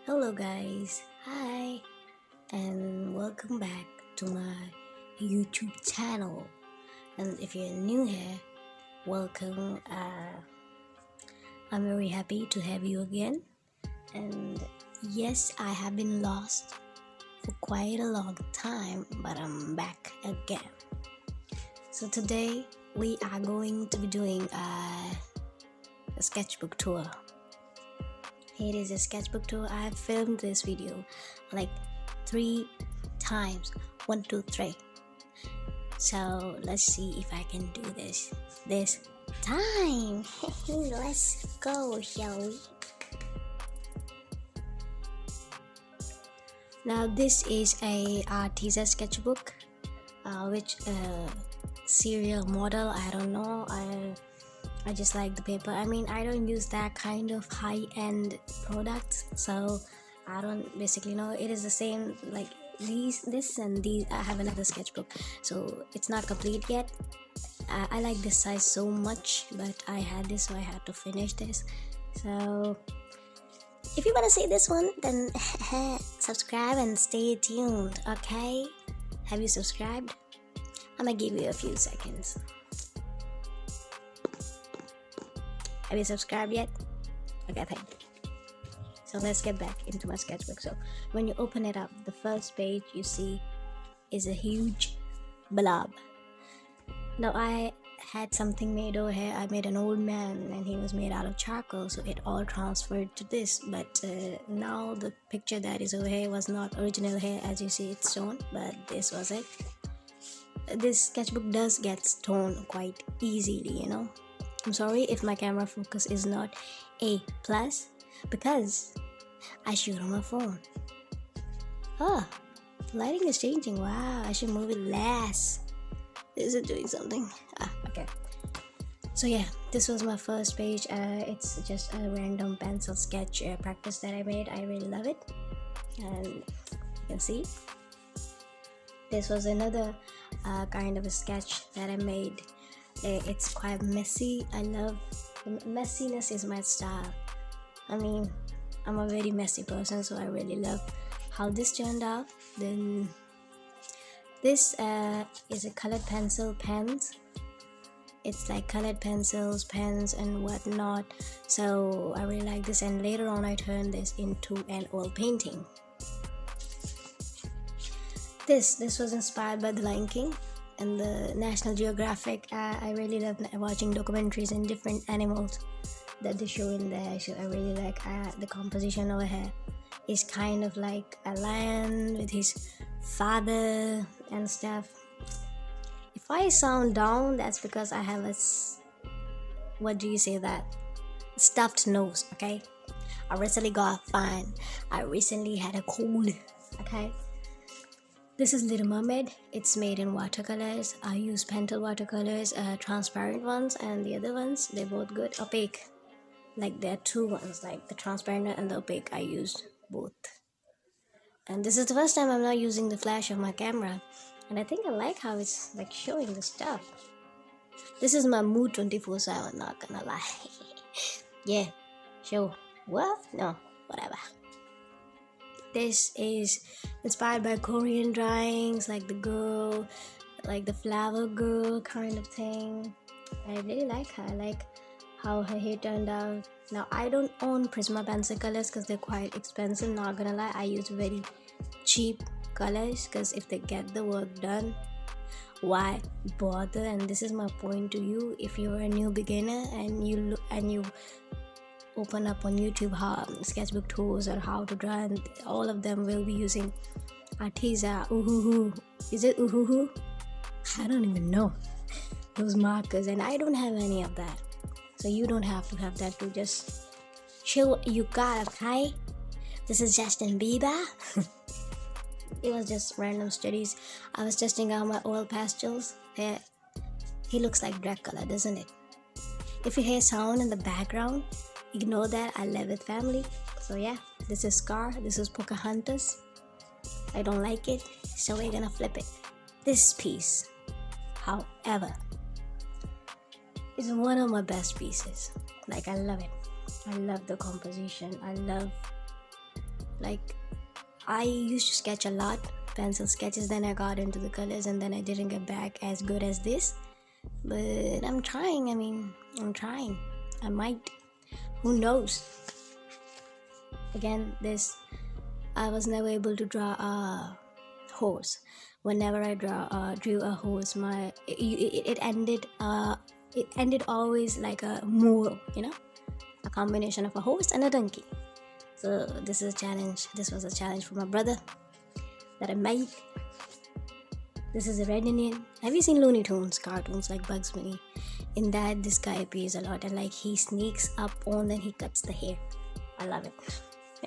Hello, guys. Hi, and welcome back to my YouTube channel. And if you're new here, welcome. I'm very happy to have you again. And yes, I have been lost for quite a long time, but I'm back again. So today we are going to be doing a sketchbook tour. It is a sketchbook tour. I have filmed this video like 3 times. 1, 2, 3. So let's see if I can do this time. Let's go, shall we? Now this is a artisan sketchbook, which serial model, I don't know. I just like the paper. I mean, I don't use that kind of high-end products, so I don't basically know. It is the same like this and these. I have another sketchbook, so it's not complete yet. I like this size so much, but I had this, so I had to finish this. So if you want to see this one, then subscribe and stay tuned, okay? Have you subscribed? I'm gonna give you a few seconds. Have you subscribed yet? Okay, thank you. So let's get back into my sketchbook. So when you open it up, the first page you see is a huge blob. Now I had something made over here. I made an old man and he was made out of charcoal, so it all transferred to this. But now the picture that is over here was not original here, as you see it's shown, but this was it. This sketchbook does get torn quite easily, you know. I'm sorry if my camera focus is not A+, because I shoot on my phone. Oh, the lighting is changing. Wow, I should move it less. Is it doing something? Okay. So yeah, this was my first page. It's just a random pencil sketch practice that I made. I really love it. And you can see. This was another kind of a sketch that I made. It's quite messy. I love messiness is my style. I mean, I'm a very messy person, so I really love how this turned out. Then this is a colored pencil pens. It's like colored pencils, pens and whatnot, so I really like this. And later on I turned this into an oil painting. This was inspired by The Lion King and the National Geographic. I really love watching documentaries and different animals that they show in there, so I really like the composition over here is kind of like a lion with his father and stuff. If I sound down, that's because I have what do you say, that stuffed nose, okay? I recently got fine. I recently had a cold, okay? This is Little Mermaid. It's made in watercolors. I use Pentel watercolors, transparent ones, and the other ones, they're both good. Opaque. Like there are two ones, like the transparent and the opaque. I used both. And this is the first time I'm not using the flash of my camera. And I think I like how it's like showing the stuff. This is my mood 24/7, not gonna lie. Yeah, show. What? No, whatever. This is inspired by Korean drawings, like the girl, like the flower girl kind of thing. I really like her. I like how her hair turned out. Now I don't own Prisma pencil colors because they're quite expensive, not gonna lie. I use very cheap colors because if they get the work done, why bother? And this is my point to you. If you're a new beginner and you open up on YouTube how sketchbook tours or how to draw, and all of them will be using artisan is it I don't even know those markers, and I don't have any of that, so you don't have to have that too. Just chill what you got, okay? This is Justin Bieber. It was just random studies. I was testing out my oil pastels. He looks like Dracula, doesn't it? If you hear sound in the background, ignore that. I live with family. So yeah, this is Scar. This is Pocahontas. I don't like it, so we're gonna flip it. This piece, however, is one of my best pieces. Like, I love it. I love the composition. I love Like, I used to sketch a lot, pencil sketches, then I got into the colors, and then I didn't get back as good as this. But I'm trying. I'm trying. I might. Who knows? Again, this, I was never able to draw a horse. Whenever I drew a horse, it ended always like a mule, a combination of a horse and a donkey. So this is a challenge. This was a challenge for my brother that I made. This is a red Indian. Have you seen Looney Tunes cartoons like Bugs Bunny? In that, this guy appears a lot, and like he sneaks up on, then he cuts the hair. I love it.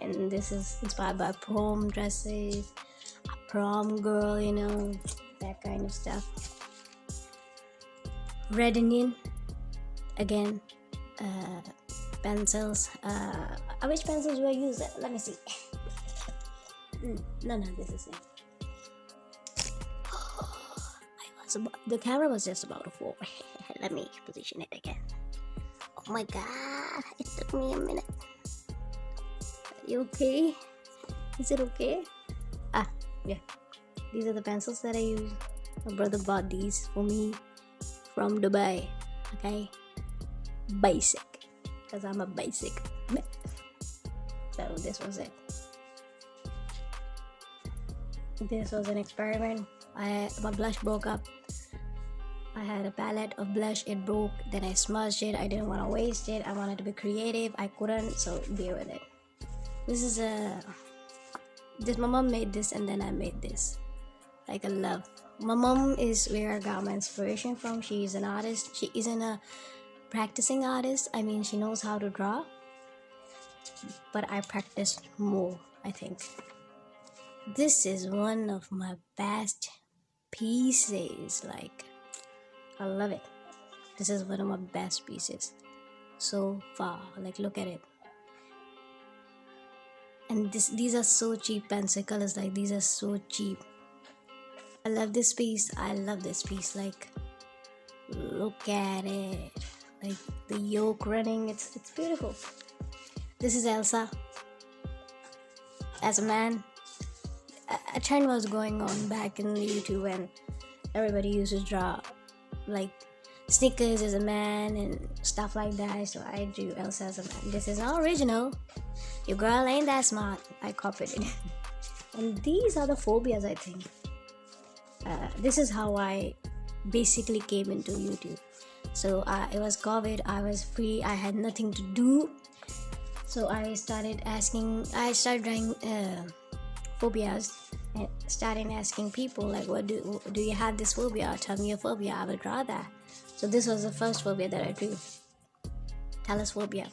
And this is inspired by prom dresses, a prom girl, that kind of stuff. Red Indian, again, pencils. Which pencils do I use? Let me see. No, this is it. The camera was just about to fall. Let me position it again. Oh my god, it took me a minute. Are you okay? Is it okay? Yeah. These are the pencils that I use. My brother bought these for me from Dubai. Okay? Basic. Because I'm a basic man. So this was it. This was an experiment. My blush broke up. I had a palette of blush, it broke, then I smudged it. I didn't want to waste it. I wanted to be creative. I couldn't, so bear with it. My mom made this, and then I made this. Like a love. My mom is where I got my inspiration from. She is an artist. She isn't a practicing artist. She knows how to draw, but I practice more, I think. This is one of my best pieces. Like, I love it. This is one of my best pieces so far. Like, look at it. And these are so cheap pencil colors. Like, these are so cheap. I love this piece. Like, look at it. Like, the yolk running. It's beautiful. This is Elsa. As a man, a trend was going on back in YouTube when everybody used to draw like Snickers as a man and stuff like that. So I drew Elsa as a man. This is not original. Your girl ain't that smart. I copied it. And these are the phobias, I think. This is how I basically came into YouTube. So it was COVID. I was free. I had nothing to do. So I started drawing phobias and started asking people like, what do you have this phobia? Tell me your phobia. I will draw that. So this was the first phobia that I drew. Thalassophobia,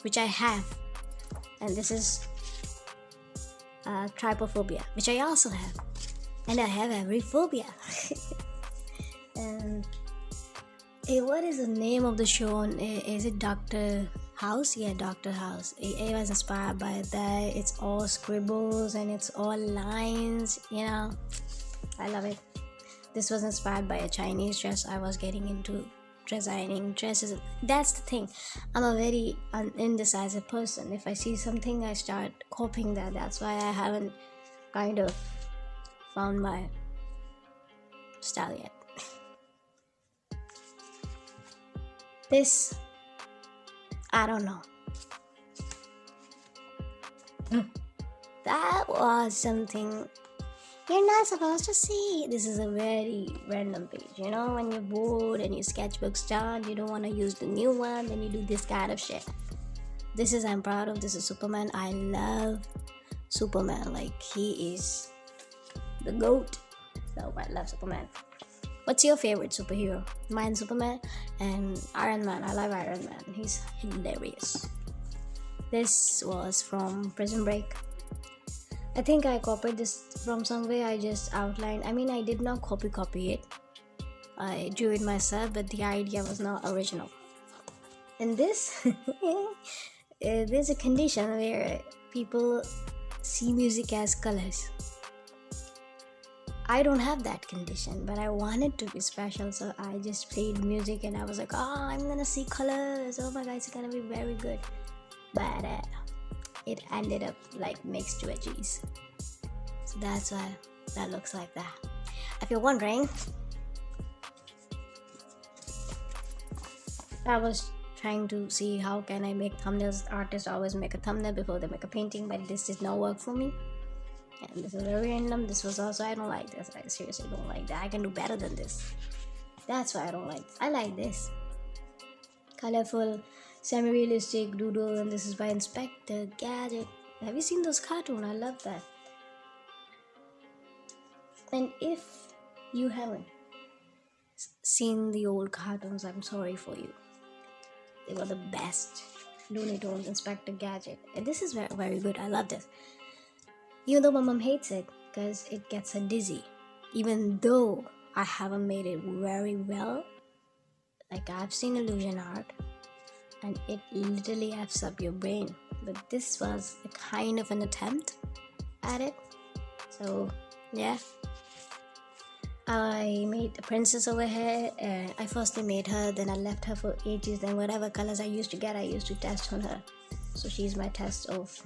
which I have. And this is trypophobia, which I also have. And I have every phobia. And what is the name of the show? Is it Dr. House? Yeah, Dr. House. It was inspired by that. It's all scribbles and it's all lines, I love it. This was inspired by a Chinese dress. I was getting into designing dresses. That's the thing. I'm a very indecisive person. If I see something, I start copying that. That's why I haven't kind of found my style yet. This, I don't know. That was something you're not supposed to see. This is a very random page. When you're bored and your sketchbook's done, you don't want to use the new one, then you do this kind of shit. This is, I'm proud of. This is Superman. I love Superman. Like, he is the GOAT. So I love Superman. What's your favorite superhero? Mine, Superman, and Iron Man. I love Iron Man. He's hilarious. This was from Prison Break. I think I copied this from somewhere. I just outlined. I did not copy it. I drew it myself, but the idea was not original. And this, there's a condition where people see music as colors. I don't have that condition, but I wanted to be special, so I just played music and I was like, I'm gonna see colors. Oh my god, it's gonna be very good. But it ended up like mixed veggies. So that's why that looks like that. If you're wondering, I was trying to see how can I make thumbnails. Artists always make a thumbnail before they make a painting, but this did not work for me. And this is very random. This was also, I don't like this. I seriously don't like that. I can do better than this. That's why I don't like this. I like this. Colorful, semi-realistic doodle, and this is by Inspector Gadget. Have you seen those cartoons? I love that. And if you haven't seen the old cartoons, I'm sorry for you. They were the best. Looney Tunes, Inspector Gadget. And this is very, very good. I love this. Even though my mom hates it because it gets her dizzy. Even though I haven't made it very well. Like I've seen illusion art and it literally F's up your brain. But this was a kind of an attempt at it. So yeah. I made a princess over here. I firstly made her, then I left her for ages. Then whatever colors I used to get, I used to test on her. So she's my test subject.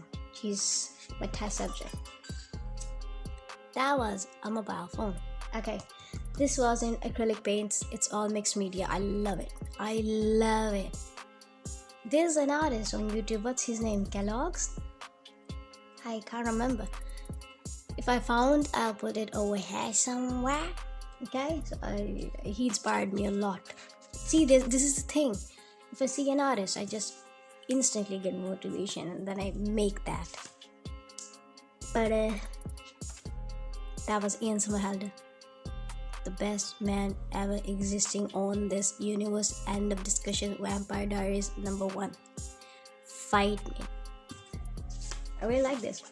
That was a mobile phone. Okay, this was in acrylic paints. It's all mixed media. I love it. I love it. There's an artist on YouTube. What's his name? Kellogg's? I can't remember. If I found, I'll put it over here somewhere. Okay, so he inspired me a lot. See, this is the thing. If I see an artist, I just instantly get motivation and then I make that. But that was Ian Somerhalder, the best man ever existing on this universe. End of discussion. Vampire Diaries #1. Fight me. I really like this one.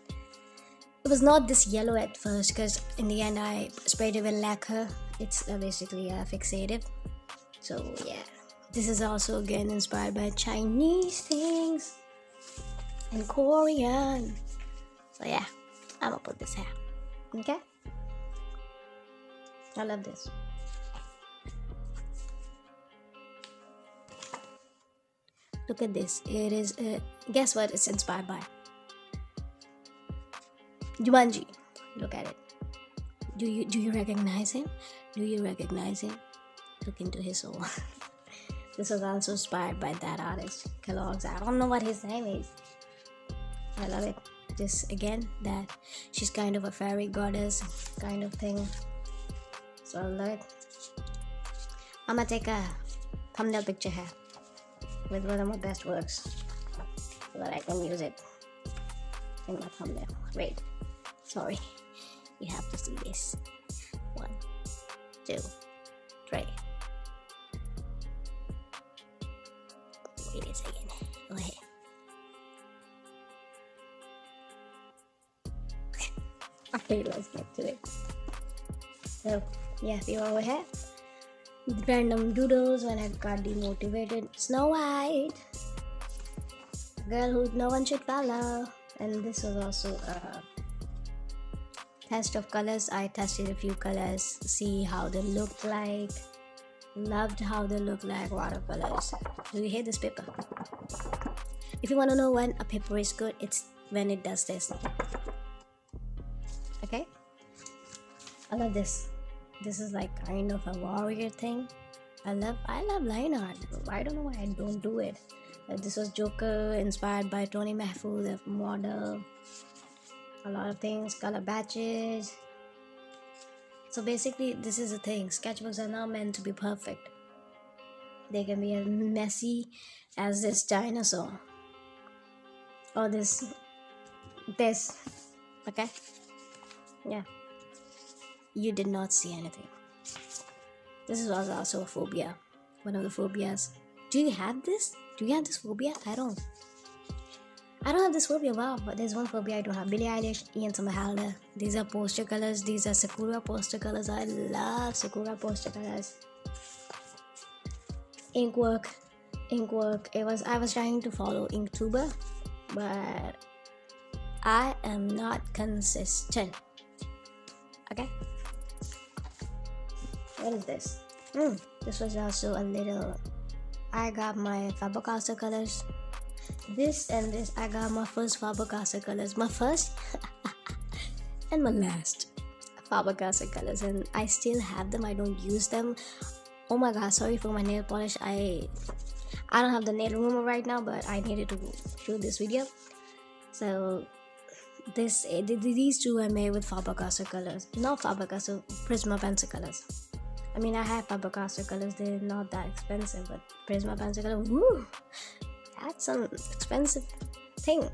It was not this yellow at first because in the end I sprayed it with lacquer. It's basically a fixative. So yeah, this is also again inspired by Chinese things and Korean. So yeah, I'm gonna put this here. Okay? I love this. Look at this. It is, guess what it's inspired by? Jumanji. Look at it. Do you recognize him? Do you recognize him? Look into his soul. This was also inspired by that artist, Kellogg's. I don't know what his name is. I love it. This again, that she's kind of a fairy goddess kind of thing. So I love it. I'm gonna take a thumbnail picture here with one of my best works so that I can use it in my thumbnail. Wait. Sorry, you have to see this. 1, 2, 3. Wait a second. Go ahead. Okay, let's get to it. So, yeah, we over here. Random doodles when I got demotivated. Snow White. Girl who no one should follow. And this was also a test of colors. I tested a few colors, see how they look like. Loved how they look like watercolors. Do you hate this paper? If you want to know when a paper is good, it's when it does this. Okay? I love this. This is like kind of a warrior thing. I love line art. I don't know why I don't do it. This was Joker, inspired by Tony Mahfouz, the model. A lot of things, color batches. So basically, this is the thing. Sketchbooks are not meant to be perfect. They can be as messy as this dinosaur. Or this. Okay? Yeah. You did not see anything. This was also a phobia. One of the phobias. Do you have this? Do you have this phobia? I don't have this phobia. Wow, but there's one phobia I don't have. Billie Eilish, Ian Somerhalder. These are poster colors. These are Sakura poster colors. I love Sakura poster colors. Inkwork. I was trying to follow Inktuber, but I am not consistent. Okay. What is this? This was also a little. I got my Faber-Castell colors. this and this, I got my first Faber-Castell colors, my first and my last Faber-Castell colors, and I still have them. I don't use them. Oh my god, sorry for my nail polish. I don't have the nail remover right now, but I needed to shoot this video. So these two I made with Faber-Castell colors, not Faber-Castell, Prisma pencil colors. I mean, I have Faber-Castell colors, they're not that expensive, but Prisma pencil color, woo, that's some expensive thing.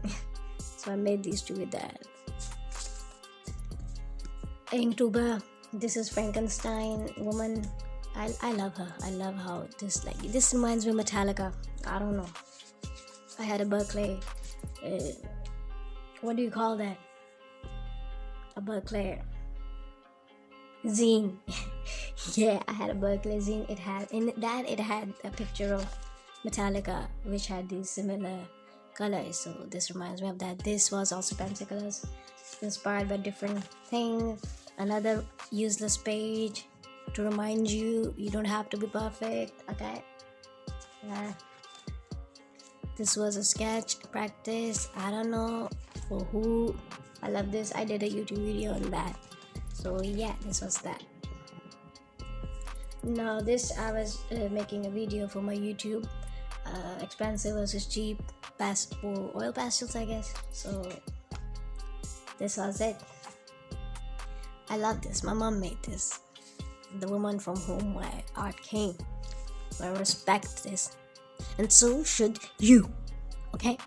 So I made these two with that. Inktober, this is Frankenstein woman. I love her. I love how this reminds me of Metallica. I don't know. I had a Berkeley. What do you call that? A Berkeley zine. Yeah, I had a Berkeley zine. It had a picture of Metallica, which had these similar colors. So this reminds me of that. This was also pencil colors, inspired by different things. Another useless page to remind you don't have to be perfect. Okay. Yeah. This was a sketch practice. I don't know for who. I love this. I did a YouTube video on that. So yeah, this was that. Now this, I was making a video for my YouTube. Expensive versus cheap for oil pastels, I guess. So this was it. I love this. My mom made this. The woman from whom my art came. So I respect this. And so should you. Okay?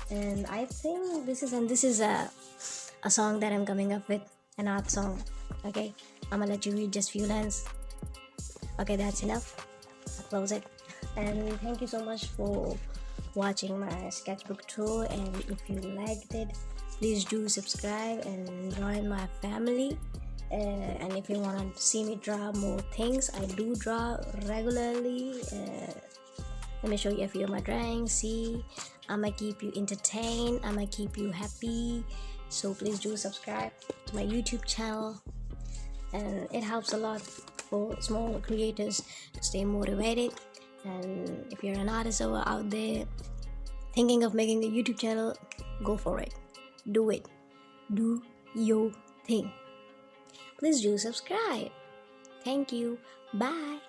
And I think this is a song that I'm coming up with. An art song. Okay? I'm gonna let you read just few lines. Okay, that's enough. I'll close it. And thank you so much for watching my sketchbook tour. And if you liked it, please do subscribe and join my family. And if you want to see me draw more things, I do draw regularly. Let me show you a few of my drawings. See, I'ma keep you entertained, I'ma keep you happy. So please do subscribe to my YouTube channel, and it helps a lot for small creators to stay motivated. And if you're an artist out there thinking of making a YouTube channel, go for it. Do it. Do your thing. Please do subscribe. Thank you. Bye.